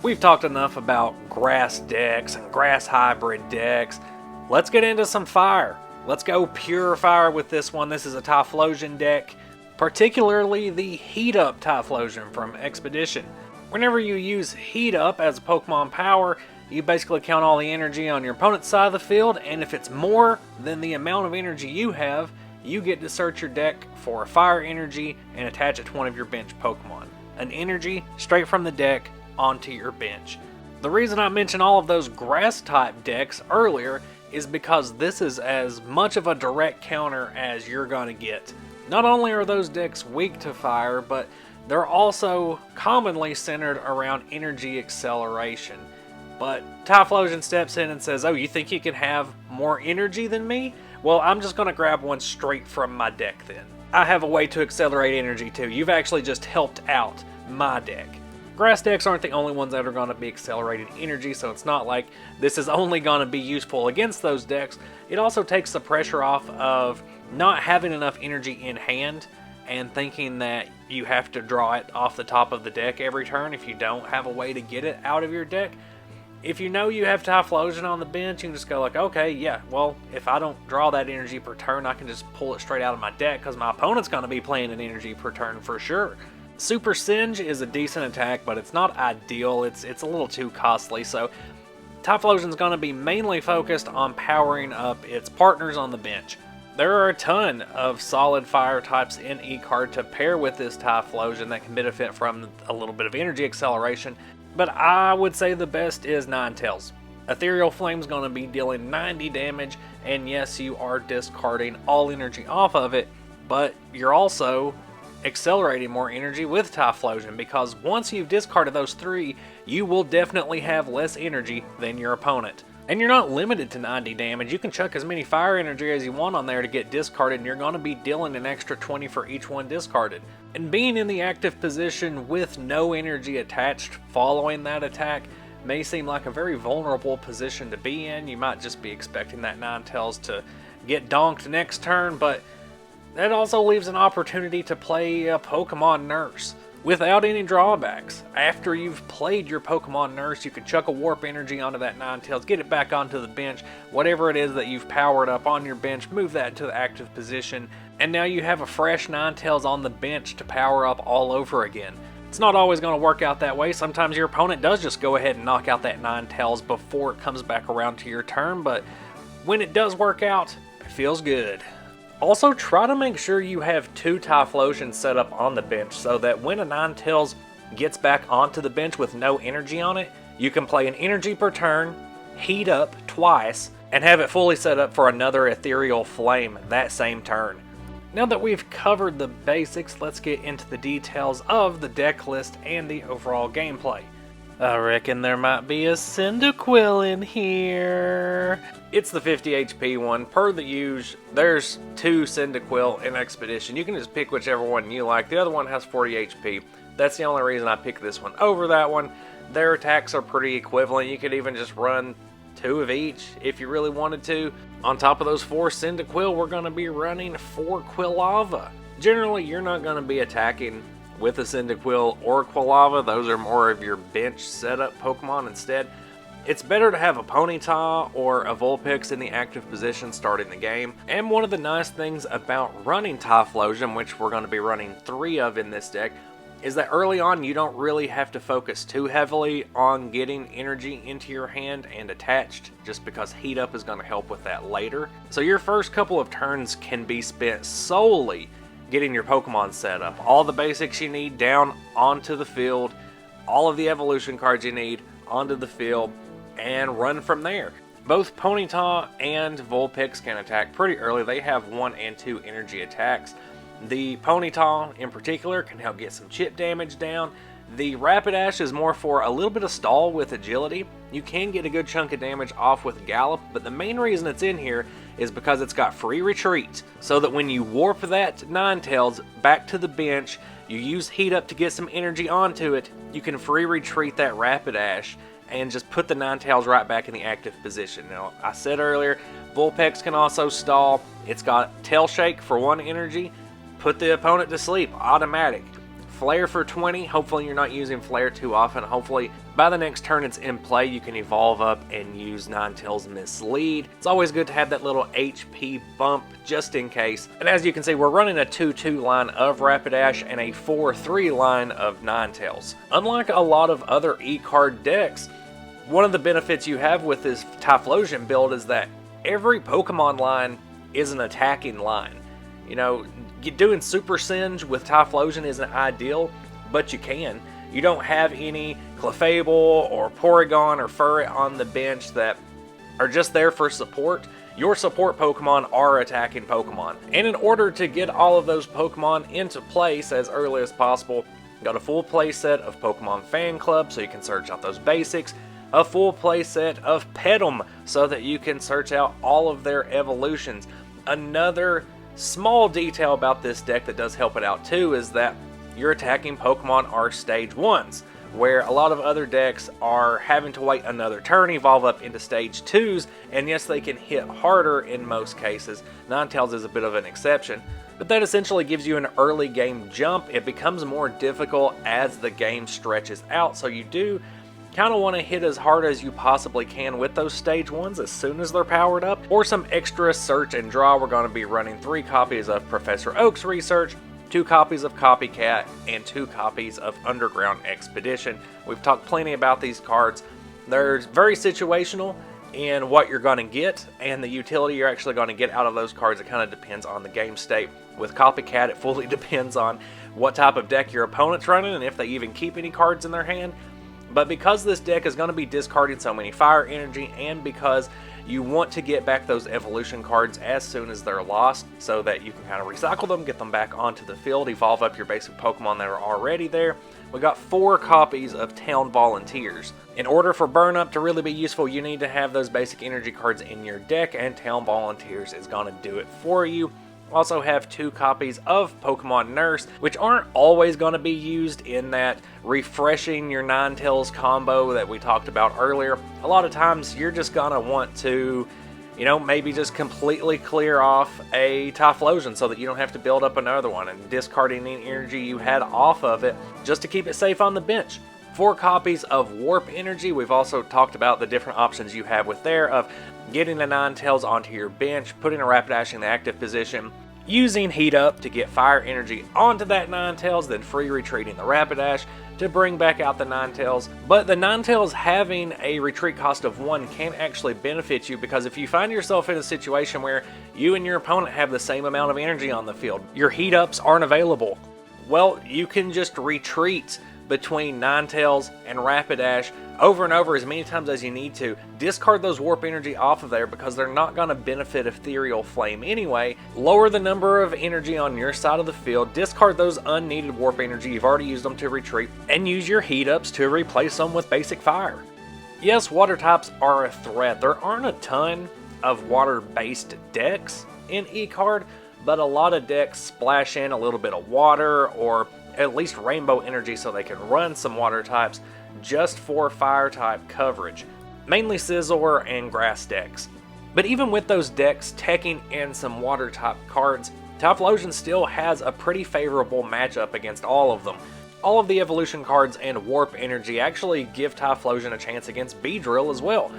We've talked enough about grass decks and grass hybrid decks. Let's get into some fire. Let's go pure fire with this one. This is a Typhlosion deck, particularly the Heat Up Typhlosion from Expedition. Whenever you use Heat Up as a Pokemon power, you basically count all the energy on your opponent's side of the field, and if it's more than the amount of energy you have, you get to search your deck for a fire energy and attach it to one of your bench Pokemon. An energy straight from the deck onto your bench. The reason I mentioned all of those grass type decks earlier is because this is as much of a direct counter as you're going to get. Not only are those decks weak to fire, but they're also commonly centered around energy acceleration. But Typhlosion steps in and says, oh, you think you can have more energy than me? Well, I'm just going to grab one straight from my deck then. I have a way to accelerate energy too. You've actually just helped out my deck. Grass decks aren't the only ones that are going to be accelerating energy, so it's not like this is only going to be useful against those decks. It also takes the pressure off of not having enough energy in hand and thinking that you have to draw it off the top of the deck every turn if you don't have a way to get it out of your deck. If you know you have Typhlosion on the bench, you can just go like, okay, yeah, well, if I don't draw that energy per turn, I can just pull it straight out of my deck because my opponent's going to be playing an energy per turn for sure. Super Singe is a decent attack, but it's not ideal. It's a little too costly, so Typhlosion's going to be mainly focused on powering up its partners on the bench. There are a ton of solid fire types in E-Card to pair with this Typhlosion that can benefit from a little bit of energy acceleration, but I would say the best is Ninetales. Ethereal Flames going to be dealing 90 damage, and yes, you are discarding all energy off of it, but you're also accelerating more energy with Typhlosion, because once you've discarded those three, you will definitely have less energy than your opponent. And you're not limited to 90 damage. You can chuck as many fire energy as you want on there to get discarded, and you're going to be dealing an extra 20 for each one discarded. And being in the active position with no energy attached following that attack may seem like a very vulnerable position to be in. You might just be expecting that Ninetales to get donked next turn, but that also leaves an opportunity to play a Pokemon Nurse without any drawbacks. After you've played your Pokemon Nurse, you can chuck a Warp Energy onto that Ninetales, get it back onto the bench, whatever it is that you've powered up on your bench, move that into the active position, and now you have a fresh Ninetales on the bench to power up all over again. It's not always going to work out that way. Sometimes your opponent does just go ahead and knock out that Ninetales before it comes back around to your turn, but when it does work out, it feels good. Also, try to make sure you have two Typhlosions set up on the bench so that when a Ninetales gets back onto the bench with no energy on it, you can play an energy per turn, heat up twice, and have it fully set up for another Ethereal Flame that same turn. Now that we've covered the basics, let's get into the details of the deck list and the overall gameplay. I reckon there might be a Cyndaquil in here. It's the 50 HP one. Per the usual, there's two Cyndaquil in Expedition. You can just pick whichever one you like. The other one has 40 HP. That's the only reason I picked this one over that one. Their attacks are pretty equivalent. You could even just run two of each if you really wanted to. On top of those four Cyndaquil, we're going to be running 4 Quilava. Generally, you're not going to be attacking with a Cyndaquil or Quilava. Those are more of your bench setup Pokemon instead. It's better to have a Ponyta or a Vulpix in the active position starting the game. And one of the nice things about running Typhlosion, which we're going to be running 3 of in this deck, is that early on you don't really have to focus too heavily on getting energy into your hand and attached, just because Heat Up is going to help with that later. So your first couple of turns can be spent solely getting your Pokemon set up. All the basics you need down onto the field, all of the evolution cards you need onto the field, and run from there. Both Ponyta and Vulpix can attack pretty early. They have 1 and 2 energy attacks. The Ponyta in particular can help get some chip damage down. The Rapidash is more for a little bit of stall with agility. You can get a good chunk of damage off with Gallop, but the main reason it's in here is because it's got free retreat, so that when you warp that Ninetales back to the bench, you use Heat Up to get some energy onto it, you can free retreat that Rapidash and just put the Ninetales right back in the active position. Now, I said earlier, Vulpix can also stall. It's got Tail Shake for 1 energy, put the opponent to sleep, automatic. Flare for 20. Hopefully you're not using Flare too often. Hopefully by the next turn it's in play, you can evolve up and use Ninetales Mislead. It's always good to have that little HP bump just in case. And as you can see, we're running a 2-2 line of Rapidash and a 4-3 line of Ninetales. Unlike a lot of other E-card decks, one of the benefits you have with this Typhlosion build is that every Pokemon line is an attacking line. You know, doing Super Singe with Typhlosion isn't ideal, but you can. You don't have any Clefable or Porygon or Furret on the bench that are just there for support. Your support Pokemon are attacking Pokemon. And in order to get all of those Pokemon into place as early as possible, you got a full playset of Pokemon Fan Club so you can search out those basics, a full playset of Petum so that you can search out all of their evolutions. Another small detail about this deck that does help it out too is that your attacking Pokemon are stage 1s, where a lot of other decks are having to wait another turn, evolve up into stage 2s, and yes, they can hit harder in most cases. Ninetales is a bit of an exception, but that essentially gives you an early game jump. It becomes more difficult as the game stretches out, so you do kind of want to hit as hard as you possibly can with those stage 1s as soon as they're powered up. For some extra search and draw, we're going to be running 3 copies of Professor Oak's Research, 2 copies of Copycat, and 2 copies of Underground Expedition. We've talked plenty about these cards. They're very situational in what you're going to get, and the utility you're actually going to get out of those cards. It kind of depends on the game state. With Copycat, it fully depends on what type of deck your opponent's running and if they even keep any cards in their hand. But because this deck is going to be discarding so many fire energy, and because you want to get back those evolution cards as soon as they're lost so that you can kind of recycle them, get them back onto the field, evolve up your basic Pokemon that are already there, we got 4 copies of Town Volunteers. In order for Burn Up to really be useful, you need to have those basic energy cards in your deck, and Town Volunteers is going to do it for you. Also have 2 copies of Pokemon Nurse, which aren't always going to be used in that refreshing your Ninetales combo that we talked about earlier. A lot of times you're just going to want to, you know, maybe just completely clear off a Typhlosion so that you don't have to build up another one and discarding any energy you had off of it just to keep it safe on the bench. 4 copies of Warp Energy. We've also talked about the different options you have with there of getting a Ninetales onto your bench, putting a Rapidash in the active position, using Heat Up to get fire energy onto that Ninetales, then free retreating the Rapidash to bring back out the Ninetales. But the Ninetales having a retreat cost of 1 can actually benefit you, because if you find yourself in a situation where you and your opponent have the same amount of energy on the field, your Heat Ups aren't available, well, you can just retreat between Ninetales and Rapidash over and over as many times as you need to. Discard those Warp Energy off of there because they're not going to benefit Ethereal Flame anyway. Lower the number of energy on your side of the field, discard those unneeded Warp Energy, you've already used them to retreat, and use your Heat Ups to replace them with basic fire. Yes, water types are a threat. There aren't a ton of water-based decks in E-Card, but a lot of decks splash in a little bit of water or at least rainbow energy so they can run some water types just for fire type coverage. Mainly Scizor and grass decks. But even with those decks teching in some water type cards, Typhlosion still has a pretty favorable matchup against all of them. All of the evolution cards and warp energy actually give Typhlosion a chance against Beedrill as well.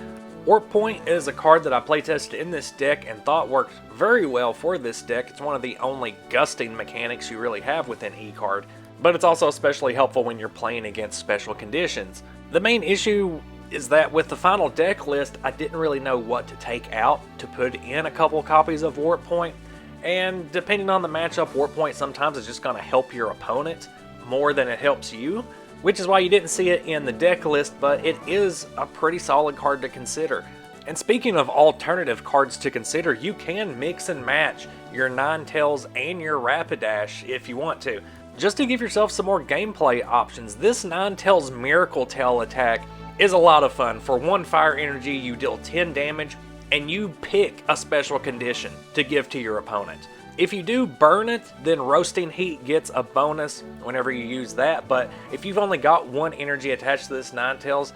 Warp Point is a card that I playtested in this deck and thought worked very well for this deck. It's one of the only gusting mechanics you really have within E-Card, but it's also especially helpful when you're playing against special conditions. The main issue is that with the final deck list, I didn't really know what to take out to put in a couple copies of Warp Point, and depending on the matchup, Warp Point sometimes is just going to help your opponent more than it helps you, which is why you didn't see it in the deck list, but it is a pretty solid card to consider. And speaking of alternative cards to consider, you can mix and match your Ninetales and your Rapidash if you want to. Just to give yourself some more gameplay options, this Ninetales Miracle Tail attack is a lot of fun. For 1 fire energy, you deal 10 damage, and you pick a special condition to give to your opponent. If you do burn it, then Roasting Heat gets a bonus whenever you use that, but if you've only got 1 energy attached to this Ninetales,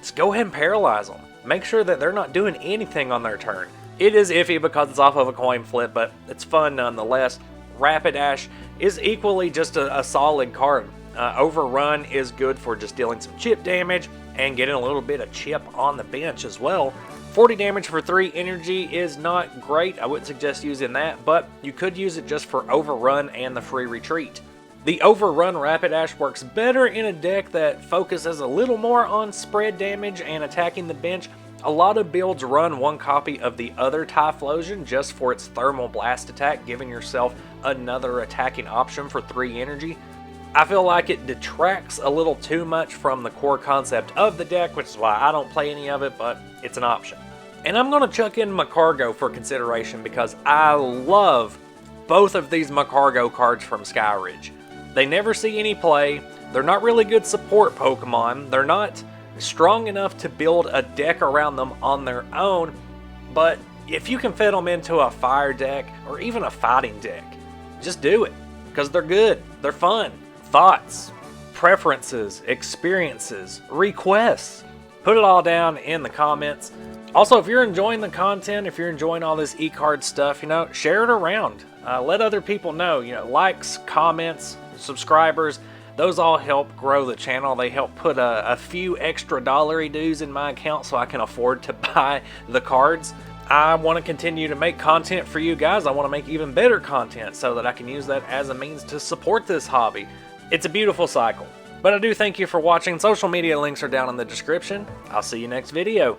just go ahead and paralyze them. Make sure that they're not doing anything on their turn. It is iffy because it's off of a coin flip, but it's fun nonetheless. Rapidash is equally just a solid card. Overrun is good for just dealing some chip damage and getting a little bit of chip on the bench as well. 40 damage for 3 energy is not great. I wouldn't suggest using that, but you could use it just for Overrun and the free retreat. The Overrun Rapidash works better in a deck that focuses a little more on spread damage and attacking the bench. A lot of builds run one copy of the other Typhlosion just for its thermal blast attack, giving yourself another attacking option for 3 energy. I feel like it detracts a little too much from the core concept of the deck, which is why I don't play any of it, but it's an option. And I'm going to chuck in Magcargo for consideration because I love both of these Magcargo cards from Skyridge. They never see any play, they're not really good support Pokemon, they're not strong enough to build a deck around them on their own, but if you can fit them into a fire deck or even a fighting deck, just do it, because they're good, they're fun. Thoughts, preferences, experiences, requests, put it all down in the comments. Also, if you're enjoying the content, if you're enjoying all this e-card stuff, share it around. Let other people know, likes, comments, subscribers, those all help grow the channel. They help put a few extra dollary dues in my account so I can afford to buy the cards. I want to continue to make content for you guys. I want to make even better content so that I can use that as a means to support this hobby. It's a beautiful cycle. But I do thank you for watching. Social media links are down in the description. I'll see you next video.